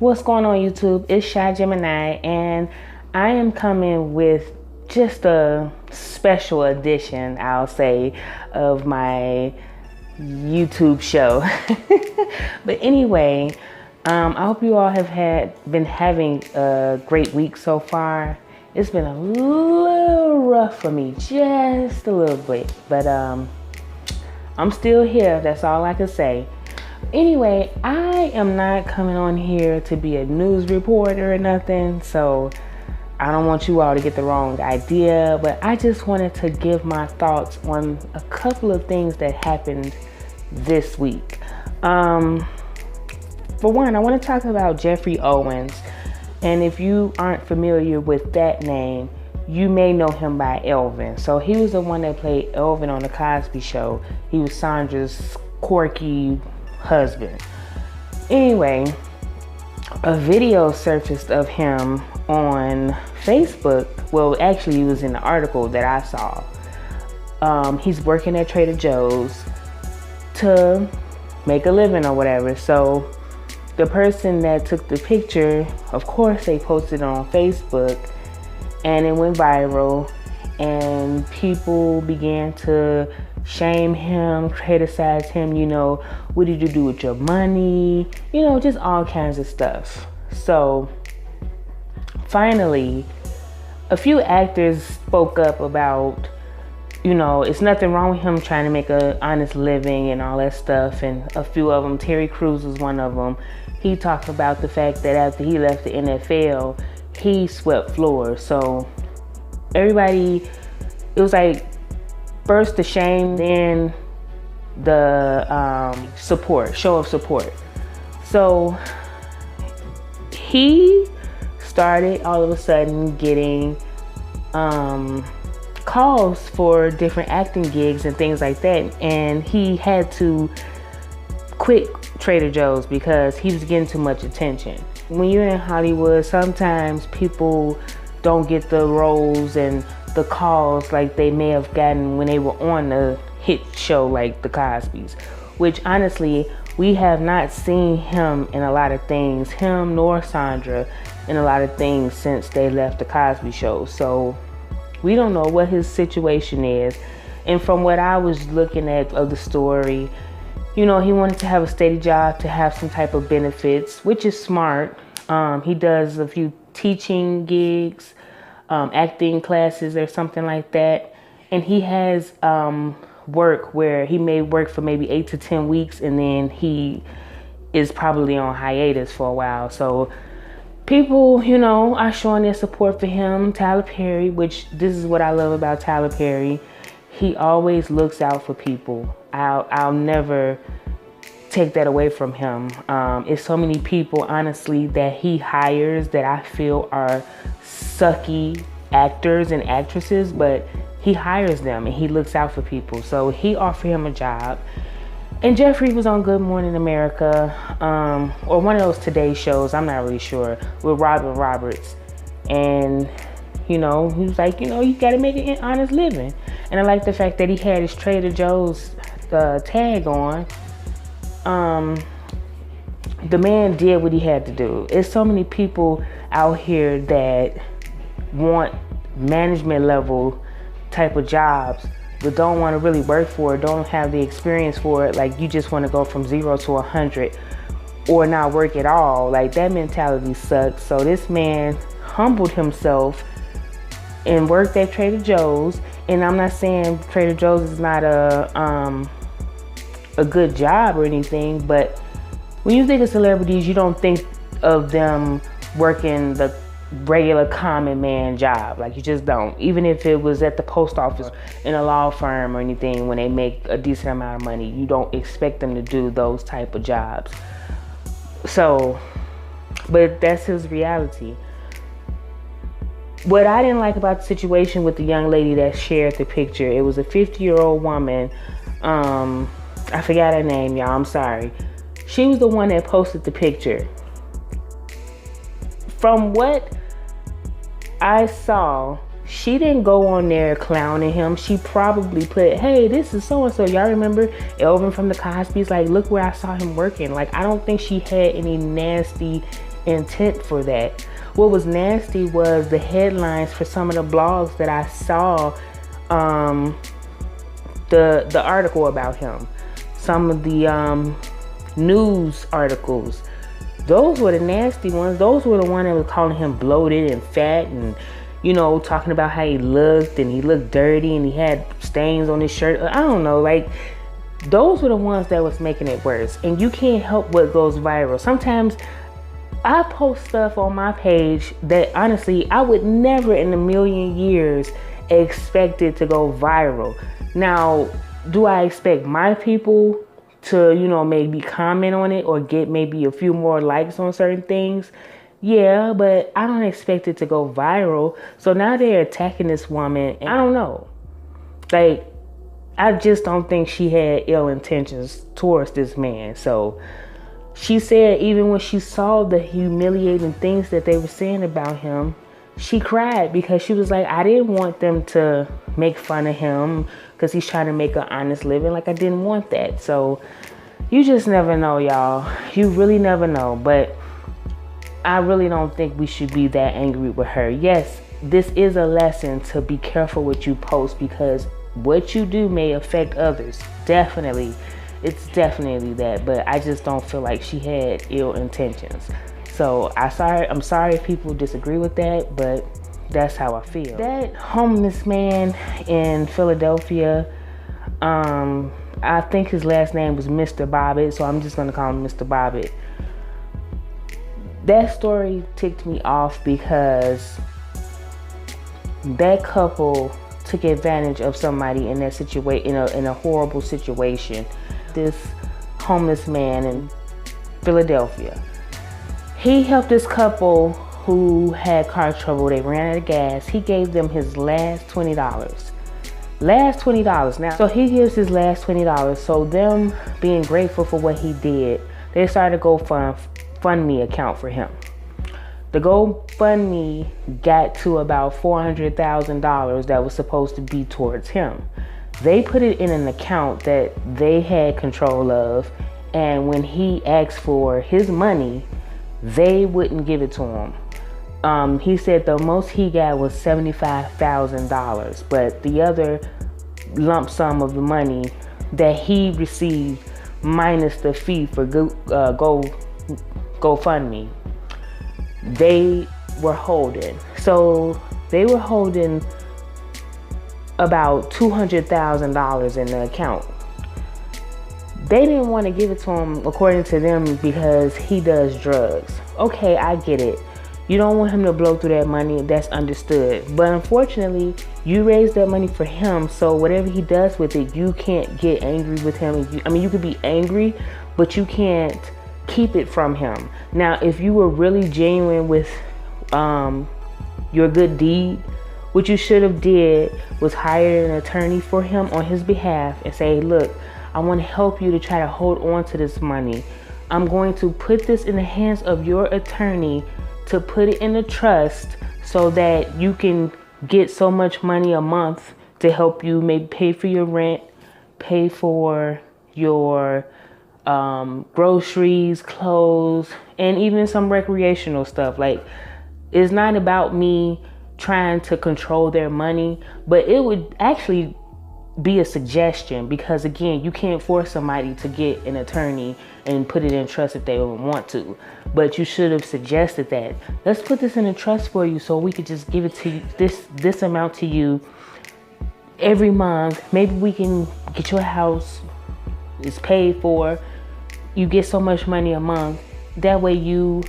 What's going on, YouTube? It's Shy Gemini, and I am coming with just a special edition, I'll say, of my YouTube show. But anyway, I hope you all have been having a great week so far. It's been a little rough for me, just a little bit, but I'm still here. That's all I can say. Anyway, I am not coming on here to be a news reporter or nothing, so I don't want you all to get the wrong idea, but I just wanted to give my thoughts on a couple of things that happened this week. For one, I want to talk about Geoffrey Owens, and if you aren't familiar with that name, you may know him by Elvin. So he was the one that played Elvin on the Cosby Show. He was Sandra's quirky husband. Anyway, a video surfaced of him on Facebook. Well, actually, it was in the article that I saw. He's working at Trader Joe's to make a living or whatever. So the person that took the picture, of course, they posted it on Facebook, and it went viral, and people began to shame him, criticize him, what did you do with your money? Just all kinds of stuff. So finally, a few actors spoke up about, it's nothing wrong with him trying to make an honest living and all that stuff. And a few of them, Terry Crews was one of them. He talked about the fact that after he left the NFL, he swept floors. So everybody, it was like, first the shame, then the show of support. So he started all of a sudden getting calls for different acting gigs and things like that, and he had to quit Trader Joe's because he was getting too much attention. When you're in Hollywood, sometimes people don't get the roles and the calls like they may have gotten when they were on a hit show like The Cosby's, which honestly, we have not seen him in a lot of things, him nor Sandra, in a lot of things since they left The Cosby Show. So we don't know what his situation is. And from what I was looking at of the story, he wanted to have a steady job, to have some type of benefits, which is smart. He does a few teaching gigs, acting classes or something like that. And he has work where he may work for maybe 8 to 10 weeks, and then he is probably on hiatus for a while. So people, are showing their support for him. Tyler Perry, which this is what I love about Tyler Perry. He always looks out for people. I'll never take that away from him. It's so many people, honestly, that he hires that I feel are sucky actors and actresses, but he hires them and he looks out for people. So he offered him a job. And Geoffrey was on Good Morning America, or one of those Today shows, I'm not really sure, with Robin Roberts. And, he was like, you gotta make an honest living. And I like the fact that he had his Trader Joe's tag on. The man did what he had to do. There's so many people out here that want management level type of jobs, but don't want to really work for it, don't have the experience for it. Like, you just want to go from 0 to 100 or not work at all. Like, that mentality sucks. So this man humbled himself and worked at Trader Joe's. And I'm not saying Trader Joe's is not a good job or anything, but when you think of celebrities, you don't think of them working the regular common man job. Like, you just don't. Even if it was at the post office, in a law firm or anything, when they make a decent amount of money, you don't expect them to do those type of jobs. So, but that's his reality. What I didn't like about the situation with the young lady that shared the picture, it was a 50-year-old woman. I forgot her name, y'all. I'm sorry. She was the one that posted the picture. From what I saw, she didn't go on there clowning him. She probably put, hey, this is so-and-so. Y'all remember Elvin from the Cosby's? Like, look where I saw him working. Like, I don't think she had any nasty intent for that. What was nasty was the headlines for some of the blogs that I saw, the article about him, some of the news articles. Those were the nasty ones. Those were the ones that were calling him bloated and fat, and talking about how he looked, and he looked dirty, and he had stains on his shirt. I don't know, like, those were the ones that was making it worse. And you can't help what goes viral. Sometimes I post stuff on my page that honestly I would never in a million years expect it to go viral. Now, do I expect my people to, maybe comment on it or get maybe a few more likes on certain things? Yeah, but I don't expect it to go viral. So now they're attacking this woman. And I don't know. Like, I just don't think she had ill intentions towards this man. So she said even when she saw the humiliating things that they were saying about him, she cried because she was like, I didn't want them to make fun of him because he's trying to make an honest living. Like, I didn't want that. So you just never know, y'all. You really never know. But I really don't think we should be that angry with her. Yes, this is a lesson to be careful what you post, because what you do may affect others. Definitely. It's definitely that. But I just don't feel like she had ill intentions. So I'm sorry if people disagree with that, but that's how I feel. That homeless man in Philadelphia, I think his last name was Mr. Bobbitt, so I'm just gonna call him Mr. Bobbitt. That story ticked me off because that couple took advantage of somebody in that situation, in a horrible situation. This homeless man in Philadelphia, he helped this couple who had car trouble. They ran out of gas. He gave them his last $20. Last $20 now. So he gives his last $20. So them being grateful for what he did, they started a GoFundMe account for him. The GoFundMe got to about $400,000 that was supposed to be towards him. They put it in an account that they had control of, and when he asked for his money, they wouldn't give it to him. He said the most he got was $75,000, but the other lump sum of the money that he received minus the fee for GoFundMe, they were holding. So they were holding about $200,000 in the account. They didn't want to give it to him, according to them, because he does drugs. Okay, I get it. You don't want him to blow through that money. That's understood. But unfortunately, you raised that money for him. So whatever he does with it, you can't get angry with him. You could be angry, but you can't keep it from him. Now, if you were really genuine with your good deed, what you should have did was hire an attorney for him on his behalf and say, look, I want to help you to try to hold on to this money. I'm going to put this in the hands of your attorney to put it in a trust so that you can get so much money a month to help you maybe pay for your rent, pay for your groceries, clothes, and even some recreational stuff. Like, it's not about me trying to control their money, but it would actually be a suggestion, because again, you can't force somebody to get an attorney and put it in trust if they don't want to. But you should have suggested that, let's put this in a trust for you so we could just give it to you, this amount to you every month. Maybe we can get your house, it's paid for, you get so much money a month. That way you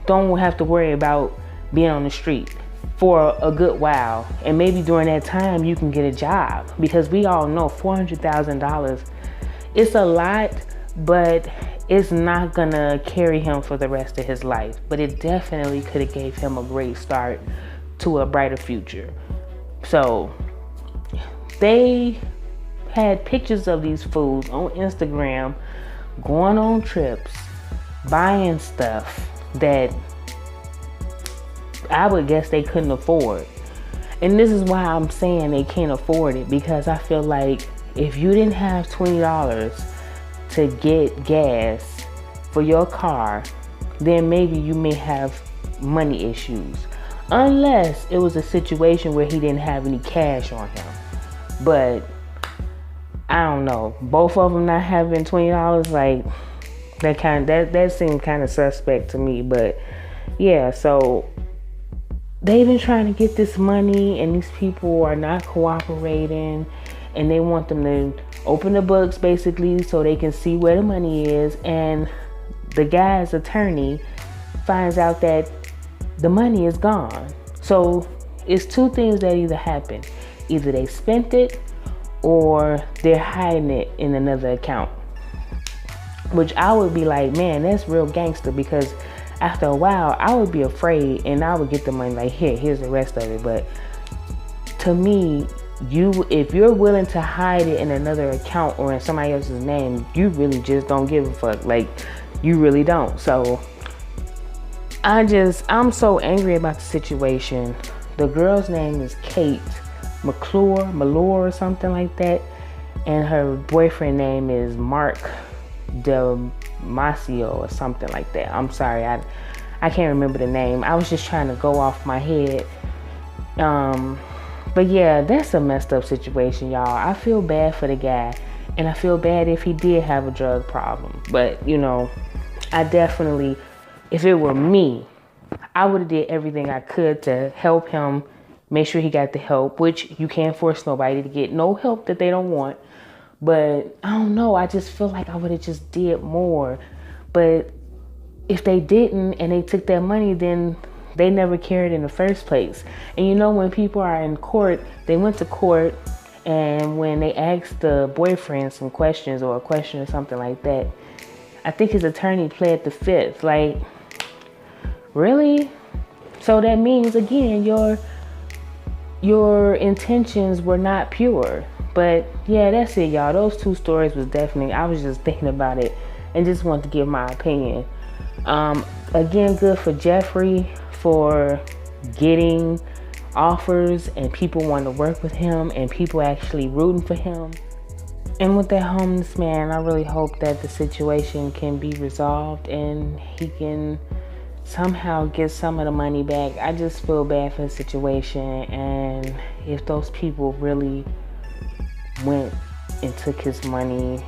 don't have to worry about being on the street for a good while, and maybe during that time you can get a job, because we all know $400,000, it's a lot, but it's not gonna carry him for the rest of his life. But it definitely could have gave him a great start to a brighter future. So they had pictures of these fools on Instagram going on trips, buying stuff that I would guess they couldn't afford. And this is why I'm saying they can't afford it, because I feel like if you didn't have $20 to get gas for your car, then maybe you may have money issues. Unless it was a situation where he didn't have any cash on him. But I don't know. Both of them not having $20, like that seemed kind of suspect to me. But yeah, so they've been trying to get this money, and these people are not cooperating, and they want them to open the books basically so they can see where the money is. And the guy's attorney finds out that the money is gone. So it's two things that either happen. Either they spent it or they're hiding it in another account. Which I would be like, man, that's real gangster, because after a while I would be afraid and I would get the money like, here's the rest of it. But to me, if you're willing to hide it in another account or in somebody else's name, you really just don't give a fuck. Like, you really don't. So I'm so angry about the situation. The girl's name is Kate McClure or something like that, and her boyfriend name is Mark Damasio or something like that. I'm sorry, I can't remember the name. I was just trying to go off my head. But yeah, that's a messed up situation, y'all. I feel bad for the guy, and I feel bad if he did have a drug problem. But you know, I definitely, if it were me, I would have did everything I could to help him, make sure he got the help, which you can't force nobody to get no help that they don't want. But I don't know, I just feel like I would have just did more. But if they didn't and they took that money, then they never cared in the first place. And you know, when people are in court, they went to court, and when they asked the boyfriend some questions or a question or something like that, I think his attorney pled the fifth. Like, really? So that means, again, your intentions were not pure. But yeah, that's it, y'all. Those two stories was definitely, I was just thinking about it and just wanted to give my opinion. Again, good for Geoffrey for getting offers and people wanting to work with him and people actually rooting for him. And with that homeless man, I really hope that the situation can be resolved and he can somehow get some of the money back. I just feel bad for the situation, and if those people really went and took his money,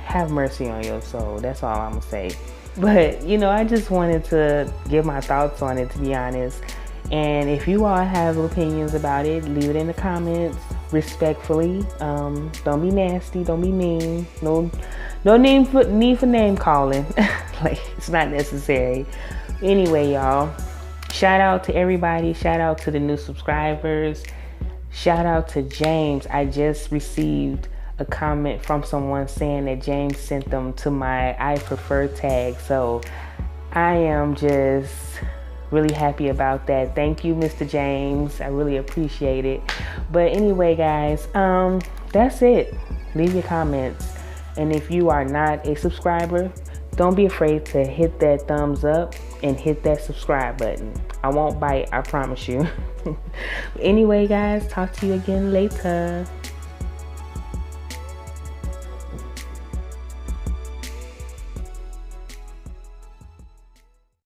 have mercy on your soul. That's all I'm gonna say. But you know, I just wanted to give my thoughts on it, to be honest. And if you all have opinions about it, leave it in the comments respectfully. Don't be nasty, don't be mean. No need for name calling. Like, it's not necessary. Anyway, y'all, shout out to everybody. Shout out to the new subscribers. Shout out to James. I just received a comment from someone saying that James sent them to my I prefer tag. So I am just really happy about that. Thank you, Mr. James. I really appreciate it. But anyway, guys, that's it. Leave your comments. And if you are not a subscriber, don't be afraid to hit that thumbs up and hit that subscribe button. I won't bite, I promise you. Anyway, guys, talk to you again later.